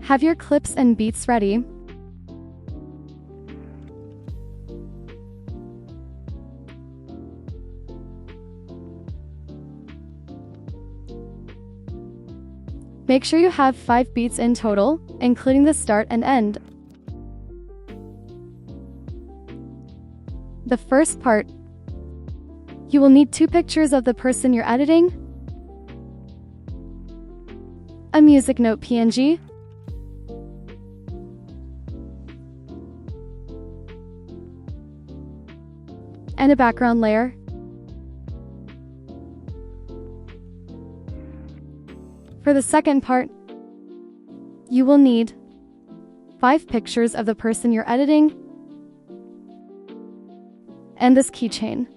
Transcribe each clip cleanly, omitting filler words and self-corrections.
Have your clips and beats ready. Make sure you have 5 beats in total, including the start and end. The first part. You will need 2 pictures of the person you're editing, a music note PNG, and a background layer. For the second part, you will need 5 pictures of the person you're editing and this keychain.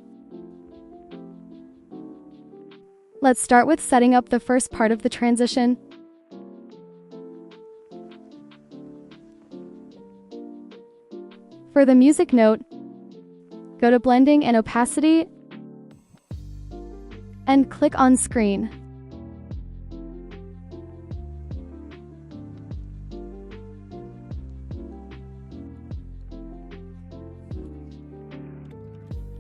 Let's start with setting up the first part of the transition. For the music note, go to Blending and Opacity and click on Screen.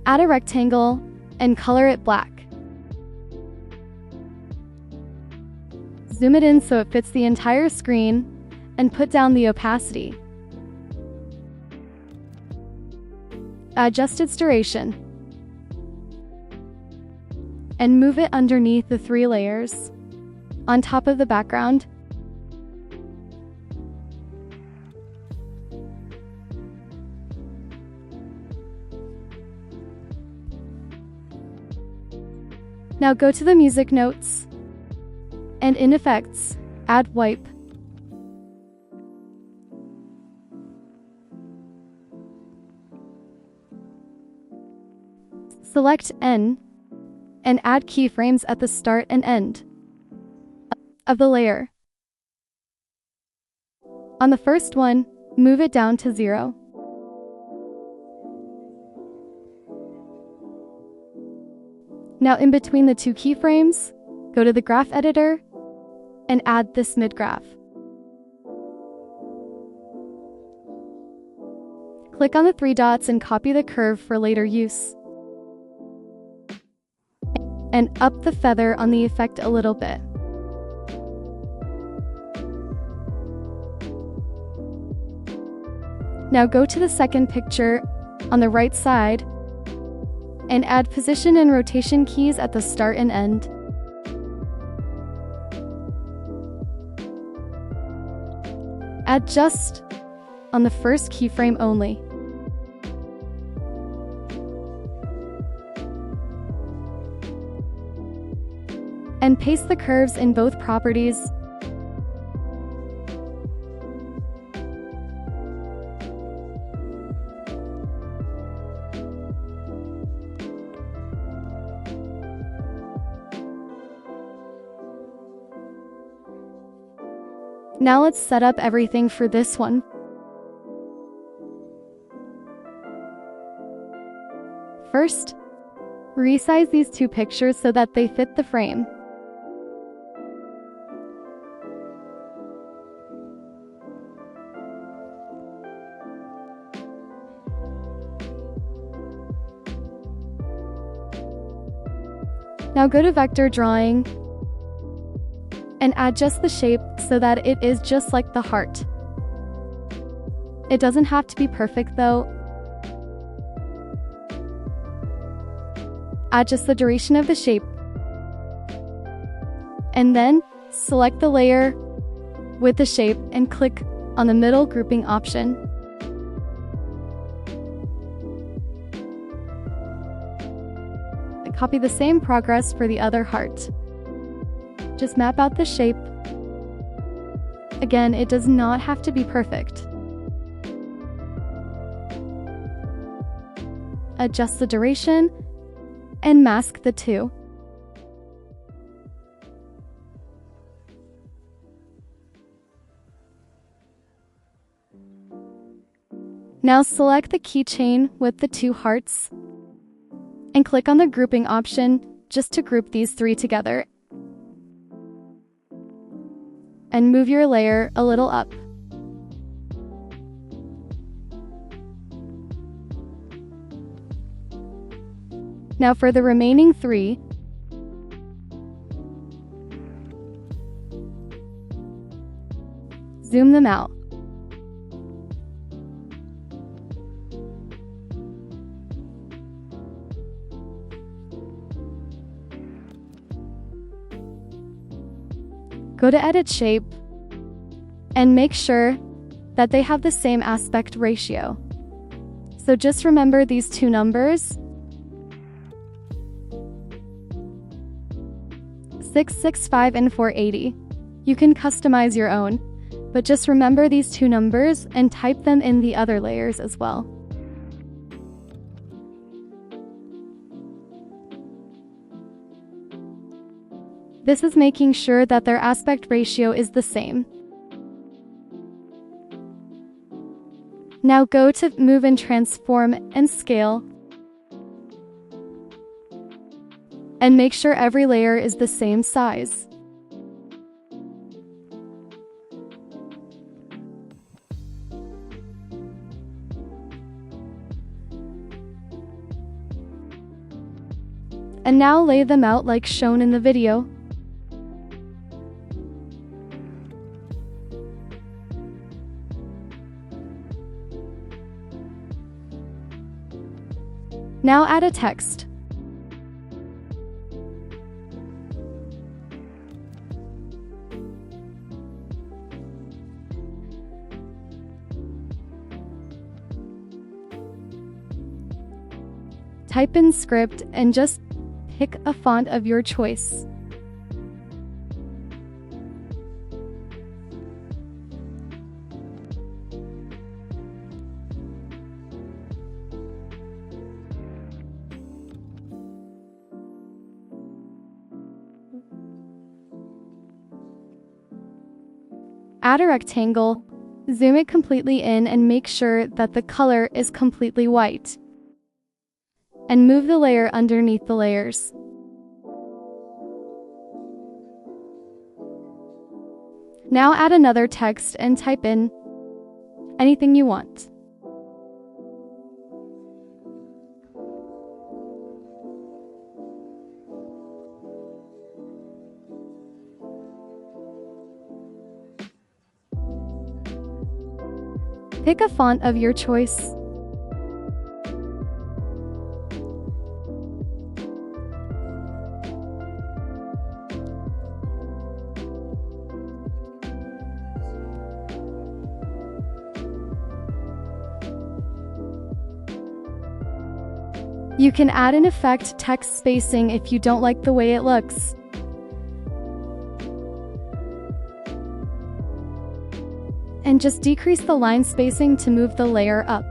Add a rectangle and color it black. Zoom it in so it fits the entire screen and put down the opacity. Adjust its duration and move it underneath the 3 layers on top of the background. Now go to the music notes and in Effects, add Wipe. Select N and add keyframes at the start and end of the layer. On the first one, move it down to 0. Now in between the 2 keyframes, go to the graph editor and add this mid-graph. Click on the 3 dots and copy the curve for later use. And up the feather on the effect a little bit. Now go to the second picture on the right side and add position and rotation keys at the start and end. Add just on the first keyframe only. And paste the curves in both properties. Now let's set up everything for this one. First, resize these 2 pictures so that they fit the frame. Now go to Vector Drawing and adjust the shape so that it is just like the heart. It doesn't have to be perfect though. Adjust the duration of the shape. And then select the layer with the shape and click on the middle grouping option. Copy the same progress for the other heart. Just map out the shape. Again, it does not have to be perfect. Adjust the duration and mask the 2. Now select the keychain with the 2 hearts and click on the grouping option just to group these 3 together. and move your layer a little up. Now for the remaining 3, zoom them out. Go to Edit Shape and make sure that they have the same aspect ratio. So just remember these 2 numbers, 665 and 480. You can customize your own, but just remember these 2 numbers and type them in the other layers as well. This is making sure that their aspect ratio is the same. Now go to Move and Transform and Scale. And make sure every layer is the same size. And now lay them out like shown in the video. Now add a text. Type in script and just pick a font of your choice. Add a rectangle, zoom it completely in and make sure that the color is completely white. And move the layer underneath the layers. Now add another text and type in anything you want. Pick a font of your choice. You can add an effect text spacing if you don't like the way it looks. And just decrease the line spacing to move the layer up.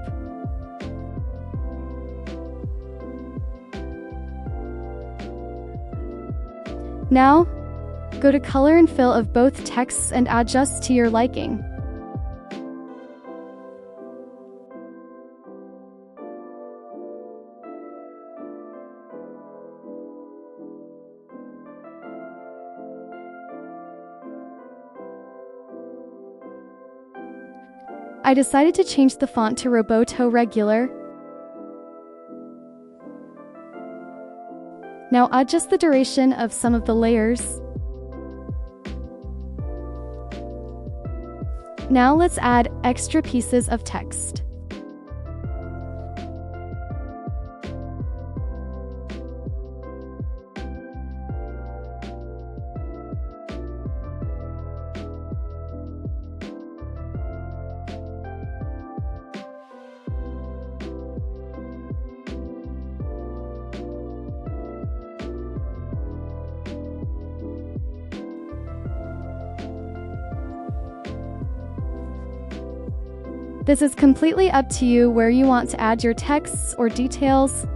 Now, go to Color and Fill of both texts and adjust to your liking. I decided to change the font to Roboto Regular. Now adjust the duration of some of the layers. Now let's add extra pieces of text. This is completely up to you where you want to add your texts or details.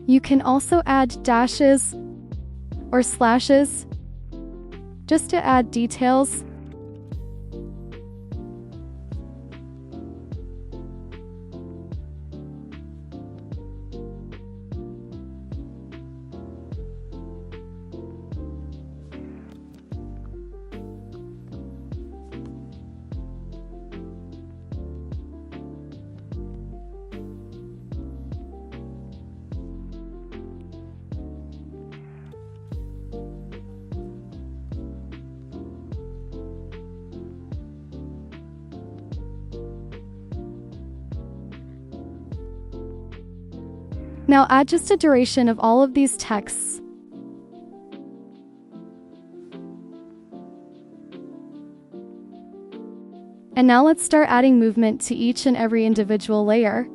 You can also add dashes or slashes just to add details. Now add just a duration of all of these texts. And now let's start adding movement to each and every individual layer.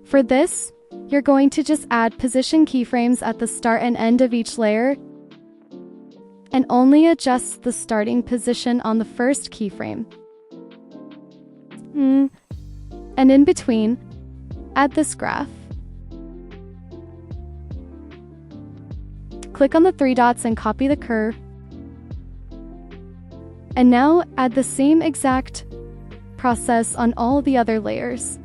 For this, you're going to just add position keyframes at the start and end of each layer, and only adjust the starting position on the first keyframe. And in between, add this graph. Click on the 3 dots and copy the curve. And now add the same exact process on all the other layers.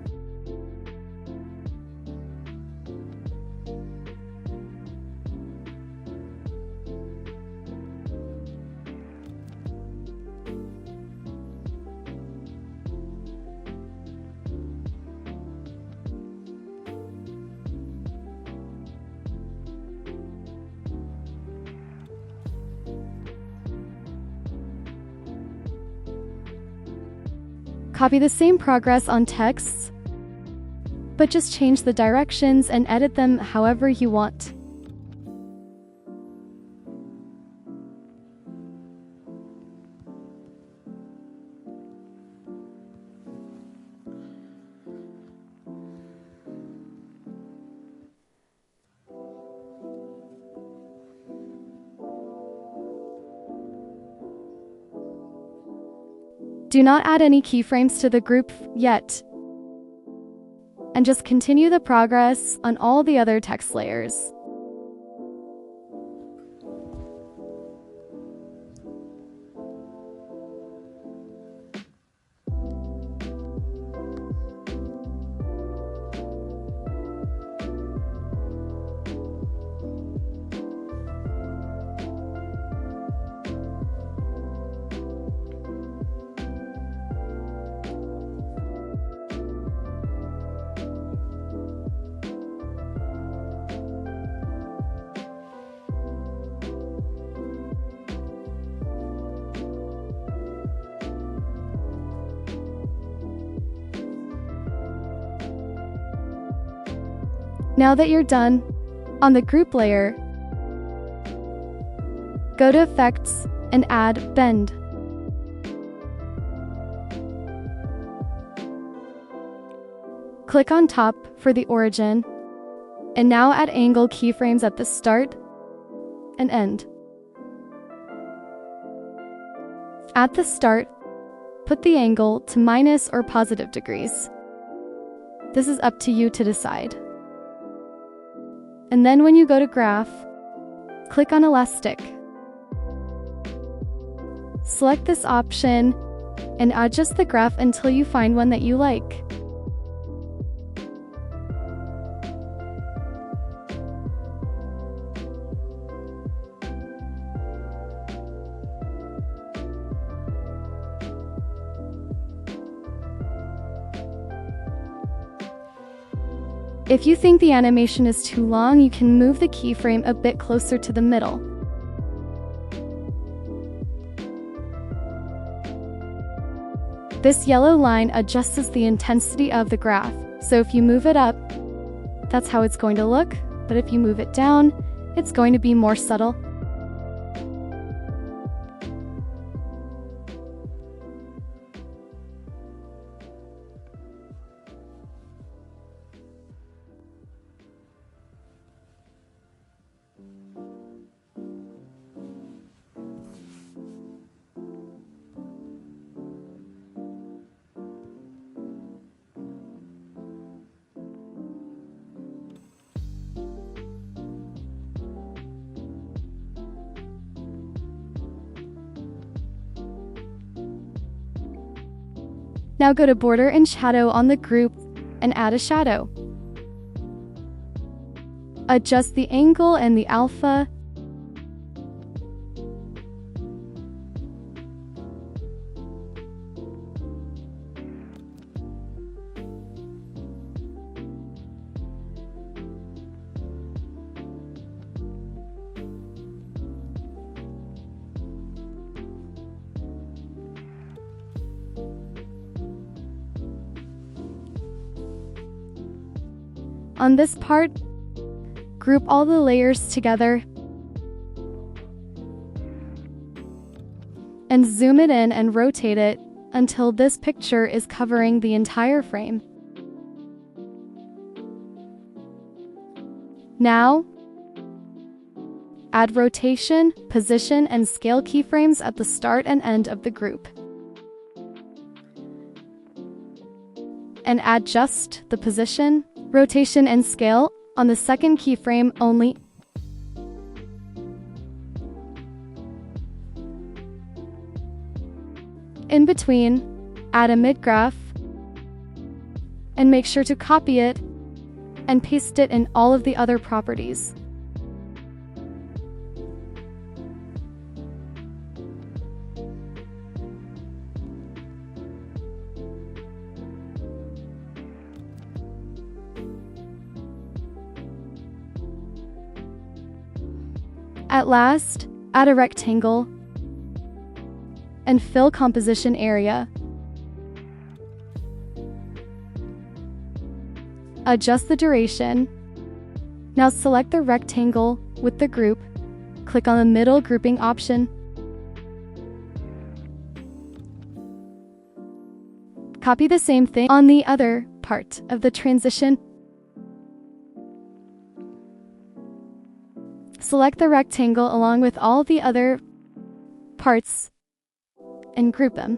Copy the same progress on texts, but just change the directions and edit them however you want. Do not add any keyframes to the group yet, and just continue the progress on all the other text layers. Now that you're done, on the group layer, go to Effects and add Bend. Click on Top for the origin, and now add angle keyframes at the start and end. At the start, put the angle to minus or positive degrees. This is up to you to decide. And then when you go to Graph, click on Elastic. Select this option and adjust the graph until you find one that you like. If you think the animation is too long, you can move the keyframe a bit closer to the middle. This yellow line adjusts the intensity of the graph, so if you move it up, that's how it's going to look, but if you move it down, it's going to be more subtle. Now go to border and shadow on the group and add a shadow. Adjust the angle and the alpha. On this part, group all the layers together and zoom it in and rotate it until this picture is covering the entire frame. Now, add rotation, position, and scale keyframes at the start and end of the group. And add just the position, rotation, and scale on the second keyframe only. In between, add a mid-graph and make sure to copy it and paste it in all of the other properties. At last, add a rectangle and fill composition area. Adjust the duration. Now select the rectangle with the group. Click on the middle grouping option. Copy the same thing on the other part of the transition. Select the rectangle along with all the other parts and group them.